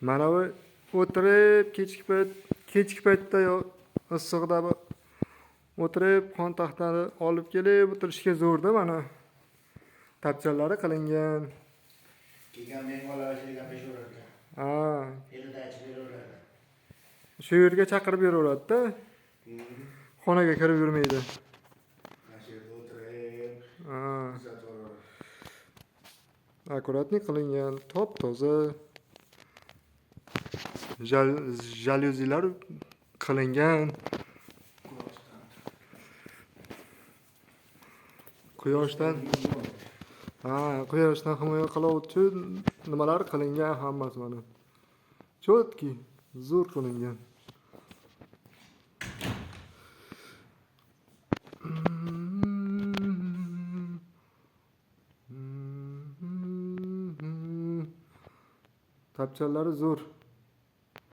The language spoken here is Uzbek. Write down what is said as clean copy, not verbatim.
Mana bu o'tirib kechki paytda issiqda o'tirib xontaxtani olib kelib o'tirishga zo'rda mana. Tapchalari qilingan. Keyin mehmonlar ishga peshoradi. Ha, Eldachi beraveradi. shu yerga chaqirib beraveradi-da. Xonaga kirib yurmaydi. Mana shu yerda o'tirib, Ha, kuzatib akkuratni qilingan, top-toza. Jalyuzilar qilingan. Quyoshdan himoya qiluvchi nimalar qilingan hammasi mana. Chotki, zo'r qilingan. Tapchalari zo'r.